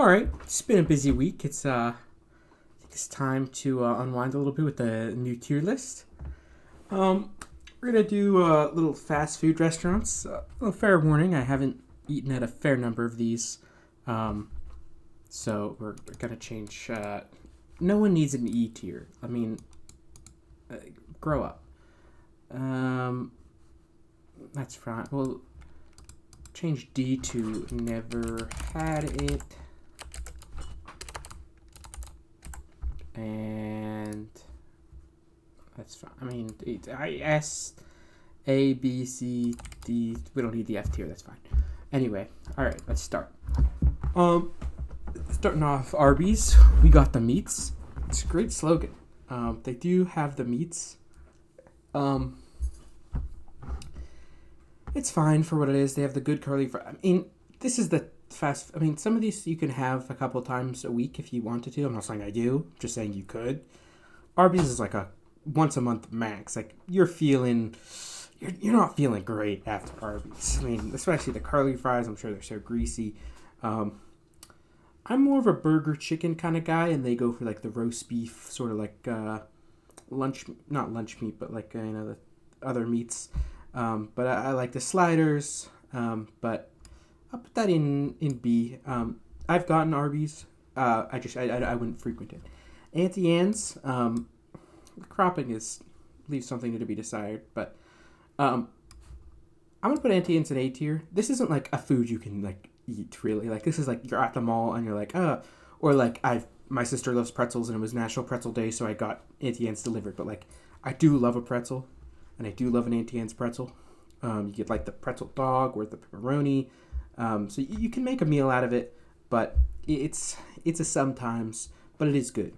All right, it's been a busy week. I think it's time to unwind a little bit with the new tier list. Um, we're gonna do little fast food restaurants. A fair warning: I haven't eaten at a fair number of these, um, so we're gonna change. No one needs an E tier. I mean, uh, grow up. Um, that's fine. We'll change D to never had it. And that's fine. I mean, S, A, B, C, D. We don't need the F tier. That's fine. Anyway, all right, let's start. Um, Starting off, Arby's. We got the meats. It's a great slogan. They do have the meats. Um, it's fine for what it is. They have the good curly fry. I mean, this is the fast. I mean, some of these you can have a couple times a week if you wanted to. I'm not saying I do. I'm just saying you could. Arby's is like a once a month max. Like you're not feeling great after Arby's. I mean, especially the curly fries. I'm sure they're so greasy. Um, I'm more of a burger chicken kind of guy, and they go for like the roast beef, sort of like lunch, not lunch meat, but like the other meats. But I like the sliders. But I'll put that in B. I've gotten Arby's. I wouldn't frequent it. Auntie Anne's. The cropping leaves something to be desired, but I'm gonna put Auntie Anne's in A tier. This isn't like a food you can like eat really. Like this is like you're at the mall and you're like or like my sister loves pretzels and it was National Pretzel Day, so I got Auntie Anne's delivered. But like I do love a pretzel, and I do love an Auntie Anne's pretzel. You get like the pretzel dog or the pepperoni, so you can make a meal out of it, but it's a sometimes, but it is good.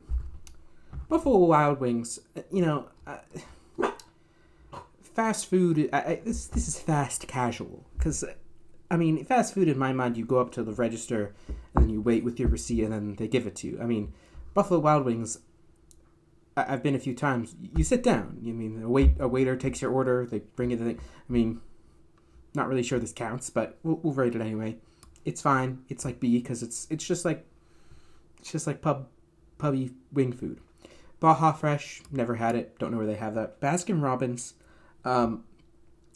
Buffalo Wild Wings, fast food. This is fast casual because, I mean, fast food in my mind, you go up to the register and then you wait with your receipt and then they give it to you. I mean, Buffalo Wild Wings. I've been a few times. You sit down. I mean, a waiter takes your order. They bring you the thing. I mean, not really sure this counts, but we'll rate it anyway. It's fine. It's like B because it's just like pubby wing food. Baja Fresh, never had it. Don't know where they have that. Baskin Robbins, um,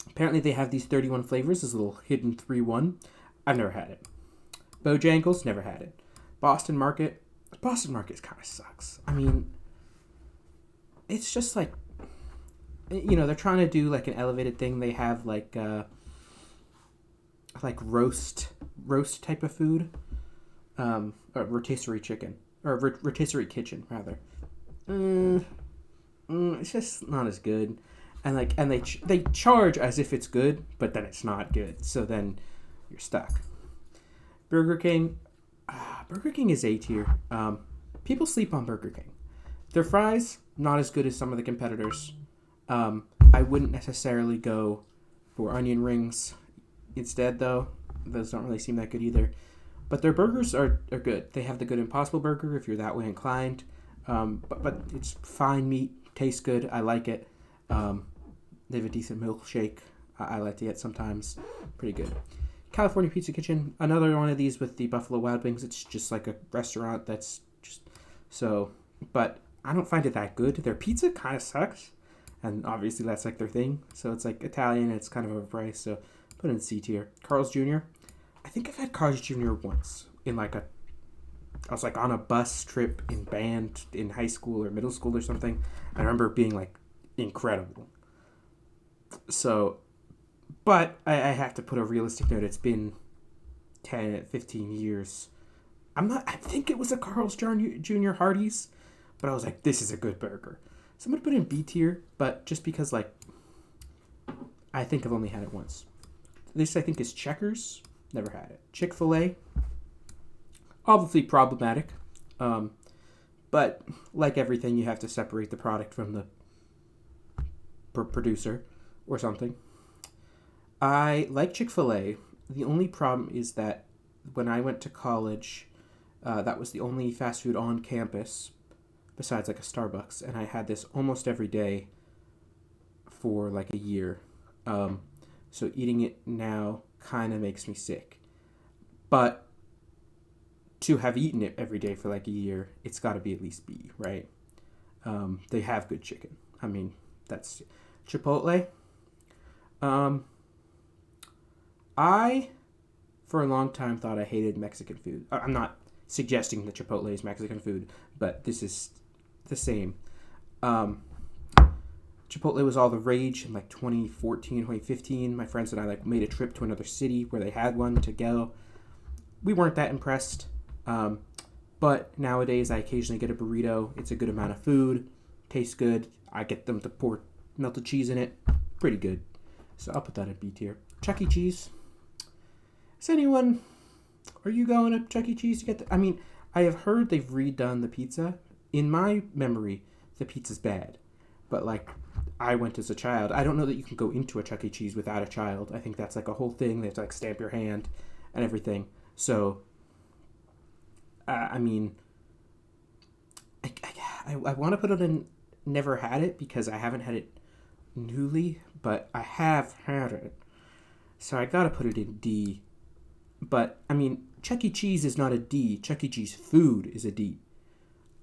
apparently they have these 31 flavors, this little hidden 3-1. I've never had it. Bojangles, never had it. Boston Market kind of sucks. I mean, it's just like, they're trying to do like an elevated thing. They have like roast type of food, or rotisserie chicken, or rotisserie kitchen rather. It's just not as good, and they charge as if it's good, but then it's not good. So then you're stuck. Burger King, Burger King is A tier. People sleep on Burger King. Their fries not as good as some of the competitors. I wouldn't necessarily go for onion rings instead, though. Those don't really seem that good either. But their burgers are good. They have the good Impossible Burger if you're that way inclined. But it's fine meat, tastes good. I like it. They have a decent milkshake. I like to get sometimes. Pretty good. California Pizza Kitchen, another one of these with the Buffalo Wild Wings. It's just like a restaurant that's just so. But I don't find it that good. Their pizza kind of sucks, and obviously that's like their thing. So it's like Italian. And it's kind of overpriced. So put it in C tier. Carl's Jr. I think I've had Carl's Jr. once in I was like on a bus trip in band in high school or middle school or something. I remember it being like incredible. So, but I have to put a realistic note. It's been 10, 15 years. I think it was a Carl's Jr. Hardee's, but I was like, this is a good burger. So I'm going to put it in B tier, but just because like, I think I've only had it once. This I think is Checkers. Never had it. Chick-fil-A. Obviously problematic, but like everything, you have to separate the product from the producer or something. I like Chick-fil-A. The only problem is that when I went to college, that was the only fast food on campus besides like a Starbucks, and I had this almost every day for like a year. So eating it now kind of makes me sick. But to have eaten it every day for like a year, it's got to be at least B, right? They have good chicken. I mean, that's Chipotle. Um, I, for a long time, thought I hated Mexican food. I'm not suggesting that Chipotle is Mexican food, but this is the same. Um, Chipotle was all the rage in like 2014, 2015. My friends and I like made a trip to another city where they had one to go. We weren't that impressed. But nowadays I occasionally get a burrito. It's a good amount of food. Tastes good. I get them to pour melted cheese in it. Pretty good. So I'll put that in B tier. Chuck E. Cheese. Are you going to Chuck E. Cheese to get I mean, I have heard they've redone the pizza. In my memory, the pizza's bad. But like, I went as a child. I don't know that you can go into a Chuck E. Cheese without a child. I think that's like a whole thing. They have to like stamp your hand and everything. So, I mean, I want to put it in never had it because I haven't had it newly, but I have had it. So I gotta put it in D. But, I mean, Chuck E. Cheese is not a D. Chuck E. Cheese food is a D.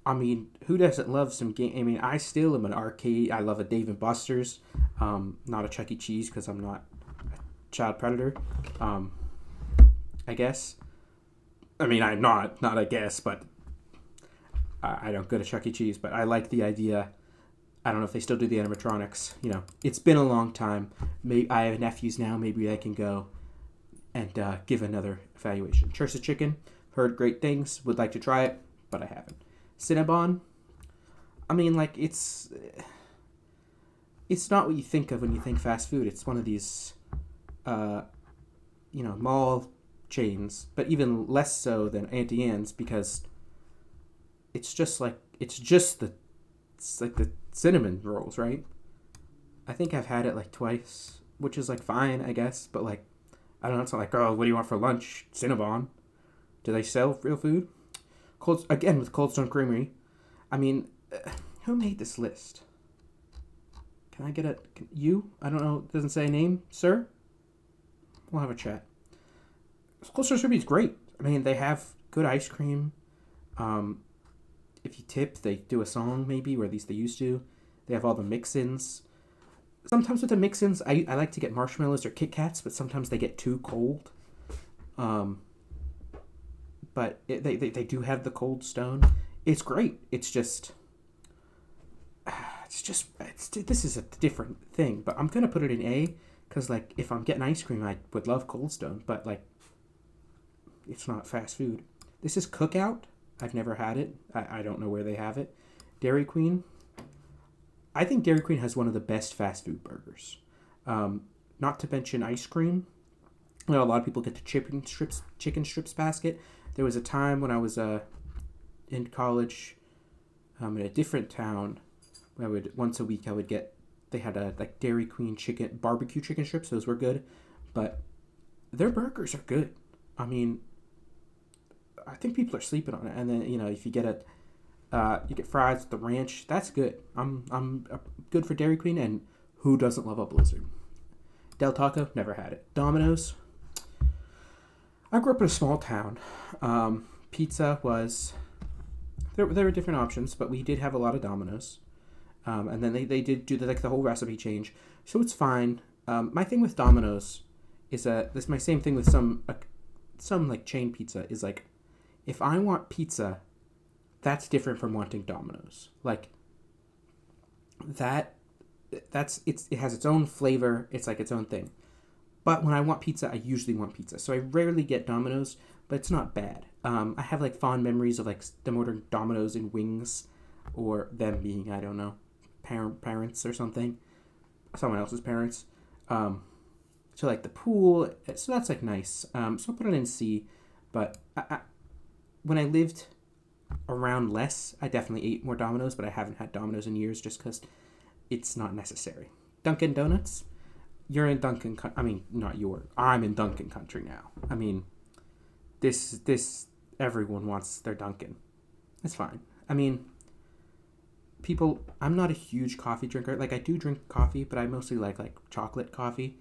I mean, who doesn't love some game? I mean, I still am an arcade. I love a Dave & Buster's. Not a Chuck E. Cheese because I'm not a child predator. I guess. I mean, I'm not I guess, but I don't go to Chuck E. Cheese, but I like the idea. I don't know if they still do the animatronics. You know, it's been a long time. Maybe I have nephews now. Maybe I can go and give another evaluation. Church's Chicken, heard great things. Would like to try it, but I haven't. Cinnabon, I mean, like, it's not what you think of when you think fast food. It's one of these, mall chains, but even less so than Auntie Anne's because it's like the cinnamon rolls, right? I think I've had it like twice, which is like fine, I guess, but like, I don't know, it's not like, oh, what do you want for lunch? Cinnabon. Do they sell real food? With Cold Stone Creamery. I mean, who made this list? Can I get you? I don't know. It doesn't say a name, sir. We'll have a chat. Cold Stone Creamery is great. I mean, they have good ice cream. If you tip, they do a song maybe, or at least they used to. They have all the mix-ins. Sometimes with the mix-ins, I like to get marshmallows or Kit Kats, but sometimes they get too cold. But they do have the Cold Stone. It's great. This is a different thing. But I'm gonna put it in A because like if I'm getting ice cream, I would love Cold Stone. But like, it's not fast food. This is Cookout. I've never had it. I don't know where they have it. Dairy Queen. I think Dairy Queen has one of the best fast food burgers. Not to mention ice cream. You know, a lot of people get the chicken strips basket. There was a time when I was in college in a different town where once a week they had a like Dairy Queen barbecue chicken strips. Those were good, but their burgers are good. I mean, I think people are sleeping on it. And then if you get you get fries with the ranch, that's good. I'm good for Dairy Queen, and who doesn't love a Blizzard? Del Taco, never had it. Domino's. I grew up in a small town. Pizza was... There were different options, but we did have a lot of Domino's. And then they did do the whole recipe change. So it's fine. My thing with Domino's is this my same thing with some like chain pizza is like, if I want pizza, that's different from wanting Domino's. Like, it has its own flavor. It's like its own thing. But when I want pizza, I usually want pizza. So I rarely get Domino's, but it's not bad. I have like fond memories of like them ordering Domino's and wings, or them being, I don't know, parents or something, someone else's parents. So like the pool, so that's like nice. So I'll put it in C. But when I lived around less, I definitely ate more Domino's, but I haven't had Domino's in years just because it's not necessary. Dunkin' Donuts. You're in Dunkin'... I'm in Dunkin' country now. I mean, this everyone wants their Dunkin'. That's fine. I mean, I'm not a huge coffee drinker. Like, I do drink coffee, but I mostly like chocolate coffee.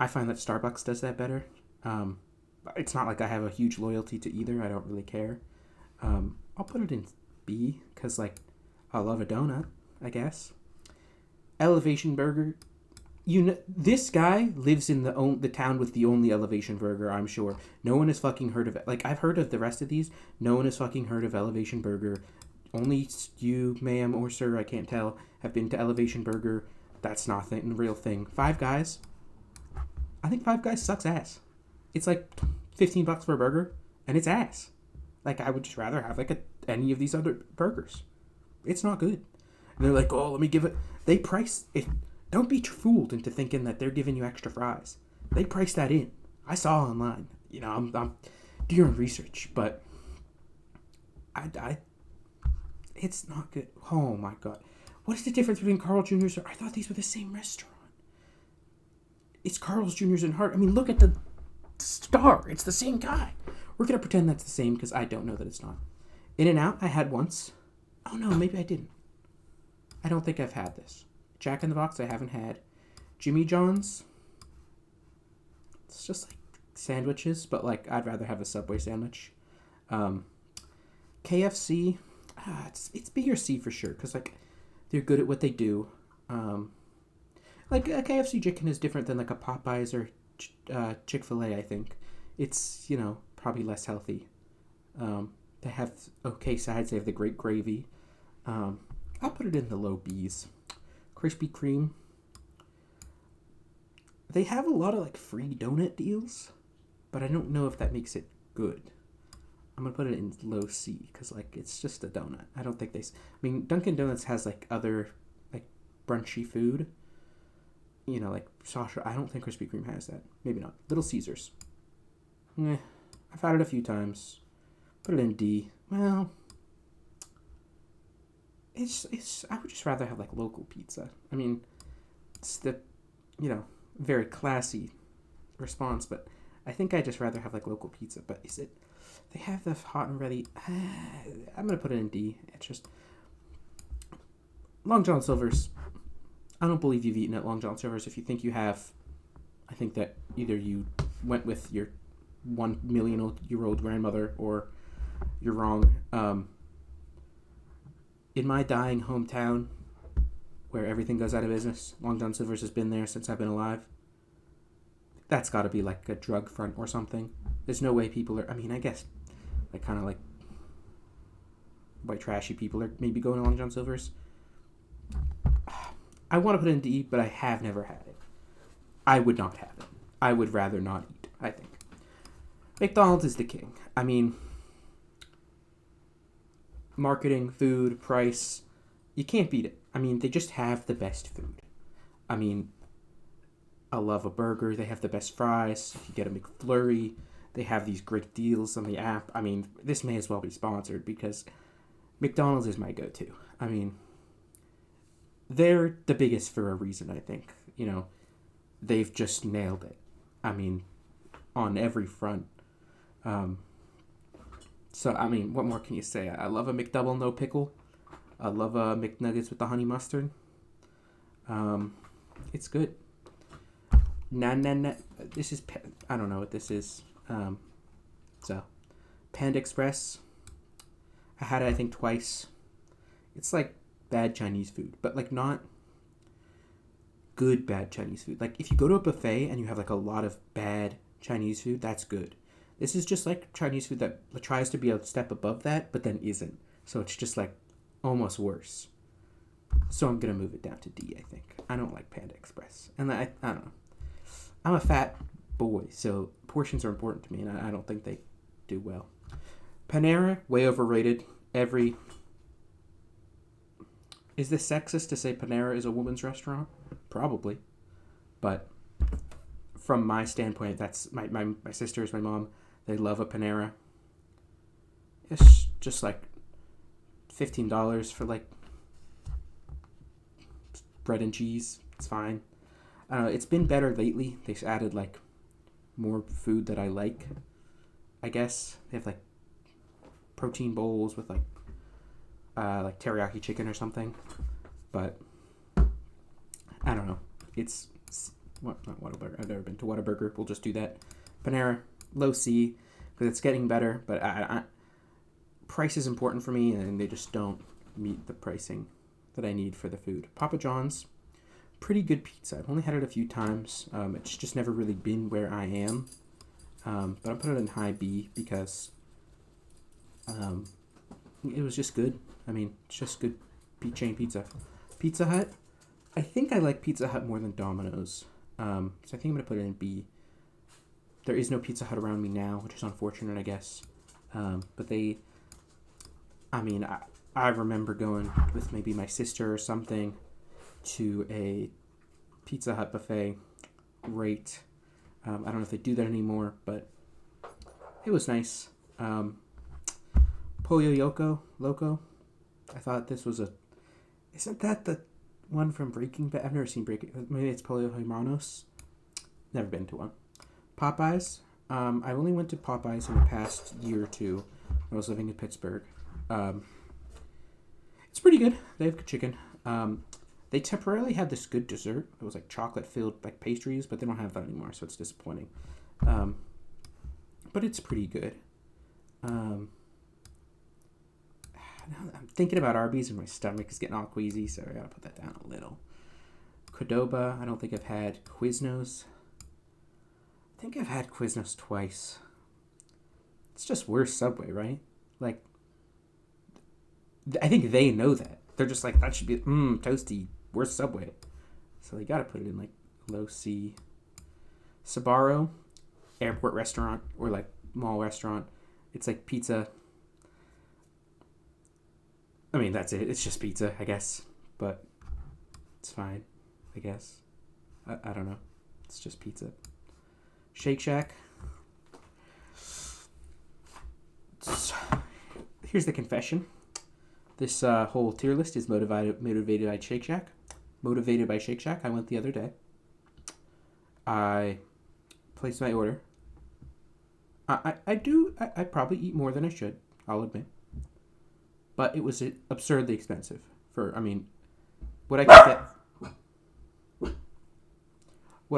I find that Starbucks does that better. It's not like I have a huge loyalty to either. I don't really care. I'll put it in B because like I love a donut, I guess. Elevation Burger. This guy lives in the town with the only Elevation Burger. I'm sure no one has fucking heard of it. Like I've heard of the rest of these. No one has fucking heard of Elevation Burger. Only you, ma'am or sir, I can't tell, have been to Elevation Burger. That's not the real thing. Five Guys. I think Five Guys sucks ass. It's like $15 for a burger, and it's ass. Like I would just rather have like any of these other burgers. It's not good. And they're like, oh, let me give it. They price it. Don't be fooled into thinking that they're giving you extra fries. They price that in. I saw online. You know, I'm doing research, but I it's not good. Oh my god, what is the difference between Carl Jr.'s? I thought these were the same restaurant. It's Carl's Jr.'s in Hart. I mean, look at the star. It's the same guy. We're gonna pretend that's the same because I don't know that it's not. In-N-Out, I had once. Oh no, maybe I didn't. I don't think I've had this. Jack in the Box, I haven't had. Jimmy John's, it's just like sandwiches, but like I'd rather have a Subway sandwich. KFC, it's B or C for sure, because like they're good at what they do. Like a KFC chicken is different than like a Popeyes or Chick-fil-A, I think. It's, probably less healthy. They have okay sides. They have the great gravy. I'll put it in the low B's. Krispy Kreme. They have a lot of like free donut deals, but I don't know if that makes it good. I'm gonna put it in low C because like it's just a donut. I don't think Dunkin' Donuts has like other like brunchy food. Like sausage. I don't think Krispy Kreme has that. Maybe not. Little Caesars. I've had it a few times. Put it in D. Well, it's. I would just rather have like local pizza. I mean, it's the, very classy response, but I think I just rather have like local pizza. But is it? They have the hot and ready. I'm gonna put it in D. It's just Long John Silver's. I don't believe you've eaten at Long John Silver's. If you think you have, I think that either you went with your 1 million-year-old grandmother or you're wrong. In my dying hometown, where everything goes out of business, Long John Silver's has been there since I've been alive. That's got to be like a drug front or something. There's no way people are. I mean, I guess like kind of like white trashy people are maybe going to Long John Silver's. I want to put it in D, but I have never had it. I would not have it. I would rather not eat, I think. McDonald's is the king. I mean, marketing, food, price, you can't beat it. I mean, they just have the best food. I mean, I love a burger. They have the best fries. If you get a McFlurry, they have these great deals on the app. I mean, this may as well be sponsored because McDonald's is my go-to. I mean, they're the biggest for a reason, I think. They've just nailed it. I mean, on every front. So, I mean, what more can you say? I love a McDouble, no pickle. I love a McNuggets with the honey mustard. It's good. This is, I don't know what this is. So, Panda Express. I had it, I think, twice. It's like bad Chinese food, but like not good bad Chinese food. Like if you go to a buffet and you have like a lot of bad Chinese food, that's good. This is just like Chinese food that tries to be a step above that, but then isn't. So it's just like almost worse. So I'm gonna move it down to D, I think. I don't like Panda Express, and I don't know. I'm a fat boy, so portions are important to me, and I don't think they do well. Panera, way overrated. Is this sexist to say Panera is a woman's restaurant? Probably. But from my standpoint, that's my sisters, my mom, they love a Panera. It's just like $15 for like bread and cheese. It's fine. I don't know. It's been better lately. They've added like more food that I like, I guess. They have like protein bowls with like teriyaki chicken or something, but I don't know. It's not Whataburger. I've never been to Whataburger. We'll just do that. Panera, low C because it's getting better, but price is important for me, and they just don't meet the pricing that I need for the food. Papa John's, pretty good pizza. I've only had it a few times. It's just never really been where I am. But I'm putting it in high B because it was just good. I mean, it's just good chain pizza. Pizza Hut, I think I like Pizza Hut more than Domino's. So I think I'm going to put it in B. There is no Pizza Hut around me now, which is unfortunate, I guess. But I remember going with maybe my sister or something to a Pizza Hut buffet. Great. I don't know if they do that anymore, but it was nice. Pollo Loco. I thought this was isn't that the one from Breaking Bad? I've never seen Breaking. Maybe it's Pollo Hermanos. Never been to one. Popeyes. I only went to Popeyes in the past year or two. I was living in Pittsburgh. It's pretty good. They have good chicken. They temporarily had this good dessert. It was like chocolate filled like pastries, but they don't have that anymore, so it's disappointing. But it's pretty good. I'm thinking about Arby's and my stomach is getting all queasy, so I gotta put that down a little. Qdoba, I don't think I've had. Quiznos. I think I've had Quiznos twice. It's just worse Subway, right? Like, I think they know that. They're just like, that should be, toasty, worse Subway. So they gotta put it in like low C. Sbarro, airport restaurant or like mall restaurant. It's like pizza. I mean, that's it. It's just pizza, I guess. But it's fine, I guess. I don't know. It's just pizza. Shake Shack. Here's the confession. This whole tier list is motivated by Shake Shack. Motivated by Shake Shack. I went the other day. I placed my order. I probably eat more than I should, I'll admit. But it was absurdly expensive. What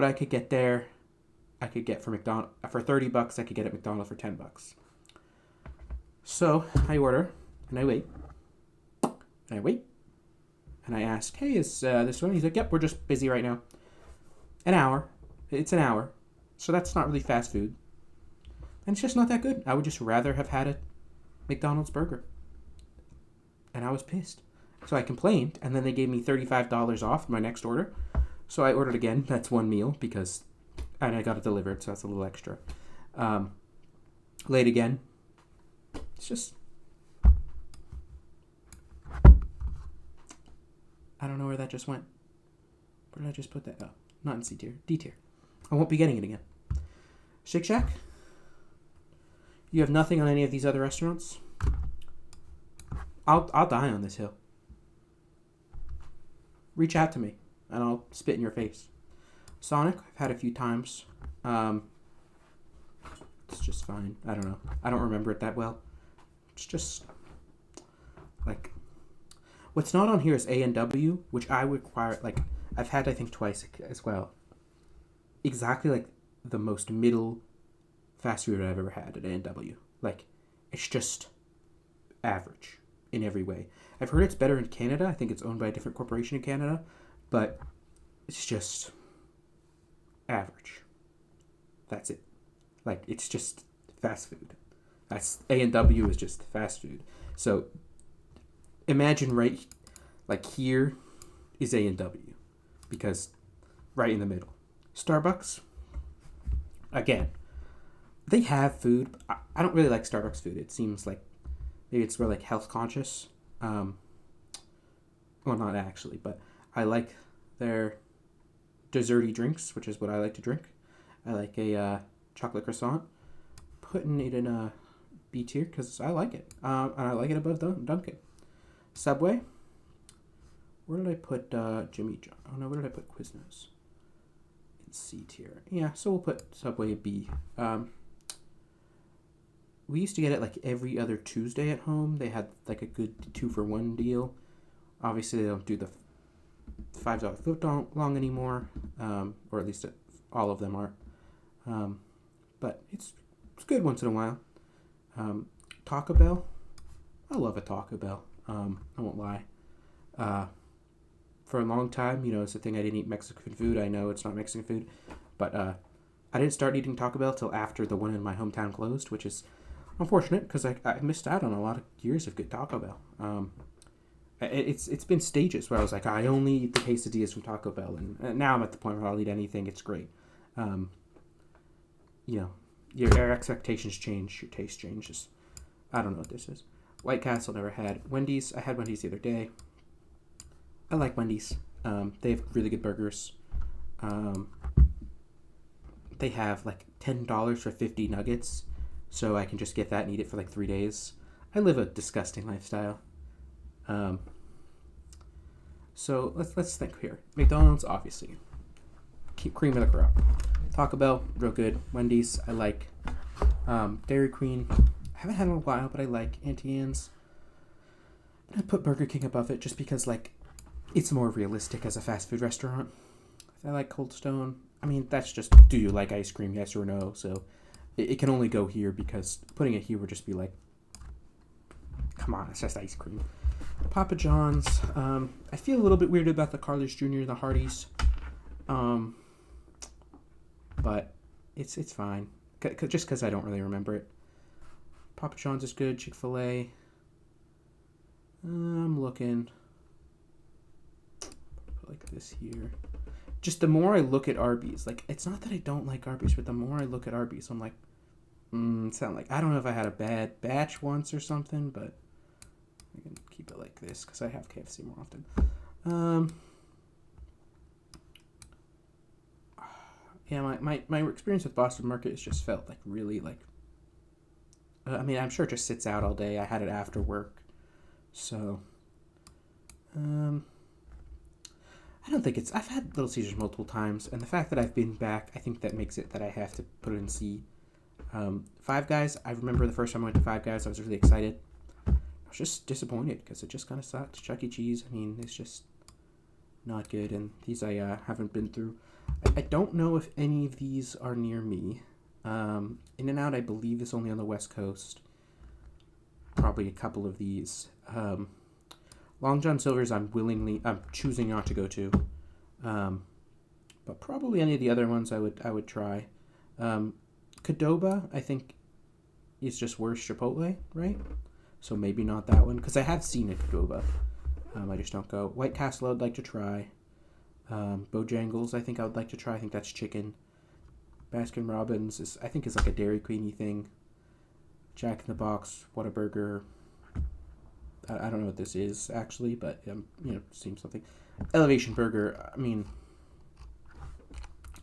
I could get there, I could get for McDonald's for $30. I could get at McDonald's for $10. So I order and I wait. And I ask, hey, is this one? He's like, yep, we're just busy right now. An hour. It's an hour. So that's not really fast food. And it's just not that good. I would just rather have had a McDonald's burger. And I was pissed. So I complained, and then they gave me $35 off my next order. So I ordered again. That's one meal, and I got it delivered, so that's a little extra. Late again. It's just, I don't know where that just went. Where did I just put that? Oh, not in C tier. D tier. I won't be getting it again. Shake Shack? You have nothing on any of these other restaurants? I'll die on this hill. Reach out to me, and I'll spit in your face. Sonic, I've had a few times. It's just fine. I don't know. I don't remember it that well. It's just, like, what's not on here is A&W, which I require, like, I've had, I think, twice as well. Exactly, like, the most middle fast food I've ever had at A&W. Like, it's just average in every way. I've heard it's better in Canada. I think it's owned by a different corporation in Canada, but it's just average. That's it. Like, it's just fast food. That's A&W is just fast food. So imagine right, like, here is A&W, because right in the middle. Starbucks, again, they have food. I don't really like Starbucks food. It seems like maybe it's more like health conscious. Well, not actually, but I like their desserty drinks, which is what I like to drink. I like a chocolate croissant. Putting it in a B tier because I like it. And I like it above Dunkin'. Subway. Where did I put Jimmy John? Oh no, where did I put Quiznos? In C tier. Yeah, so we'll put Subway in B. We used to get it like every other Tuesday at home. They had like a good 2-for-1 deal. Obviously, they don't do the $5 foot long anymore, or at least all of them are. But it's it's good once in a while. Taco Bell. I love a Taco Bell. I won't lie. For a long time, it's the thing I didn't eat Mexican food. I know it's not Mexican food, but I didn't start eating Taco Bell till after the one in my hometown closed, which is unfortunate because I missed out on a lot of years of good Taco Bell. It's been stages where I was like, I only eat the quesadillas from Taco Bell, and now I'm at the point where I'll eat anything. It's great. Your expectations change, your taste changes. I don't know what this is. White Castle never had. Wendy's, I had Wendy's the other day. I like Wendy's. They have really good burgers. They have like $10 for 50 nuggets, so I can just get that and eat it for like 3 days. I live a disgusting lifestyle. So let's think here. McDonald's, obviously. Keep cream of the crop. Taco Bell, real good. Wendy's, I like. Dairy Queen, I haven't had in a while, but I like. Auntie Anne's. I put Burger King above it just because, like, it's more realistic as a fast food restaurant. I like Cold Stone. I mean, that's just, do you like ice cream, yes or no? So it can only go here because putting it here would just be like, come on, it's just ice cream. Papa John's. I feel a little bit weird about the Carl's Jr. and the Hardee's. But it's fine. Just because I don't really remember it. Papa John's is good. Chick-fil-A. I'm looking. Put like this here. Just the more I look at Arby's, like, it's not that I don't like Arby's, but the more I look at Arby's, I'm like, I don't know if I had a bad batch once or something, but I can keep it like this because I have KFC more often. Yeah, my experience with Boston Market has just felt like really like. I mean, I'm sure it just sits out all day. I had it after work, so. I don't think it's. I've had Little Caesars multiple times, and the fact that I've been back, I think that makes it that I have to put it in C. Five Guys. I remember the first time I went to Five Guys, I was really excited. I was just disappointed because it just kind of sucked. Chuck E. Cheese. I mean, it's just not good, and these I haven't been through. I don't know if any of these are near me. In-N-Out, I believe, is only on the West Coast. Probably a couple of these. Long John Silver's I'm choosing not to go to. But probably any of the other ones I would try. Qdoba, I think, is just worse Chipotle, right? So maybe not that one, because I have seen a Qdoba. I just don't go. White Castle I'd like to try. Bojangles I think I would like to try. I think that's chicken. Baskin Robbins is like a Dairy Queen-y thing. Jack in the Box, Whataburger. I don't know what this is actually, but seems something. Elevation Burger. I mean,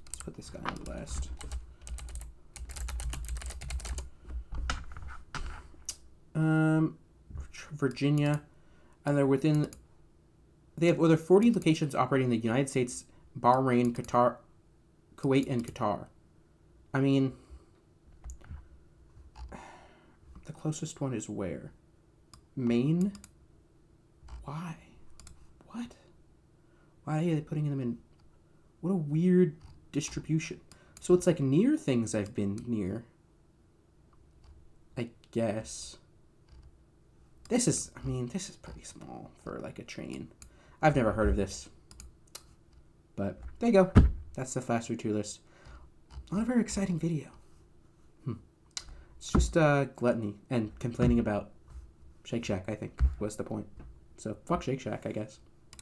let's put this guy on the last. Virginia, and they have over 40 locations operating in the United States, Bahrain, Qatar, Kuwait, and Qatar. I mean, the closest one is where? Maine? Why? What? Why are they putting them in? What a weird distribution. So it's like near things I've been near. I guess. This is pretty small for like a chain. I've never heard of this. But there you go. That's the fast food tier list. Not a very exciting video. It's just gluttony and complaining about Shake Shack, I think, was the point. So fuck Shake Shack, I guess.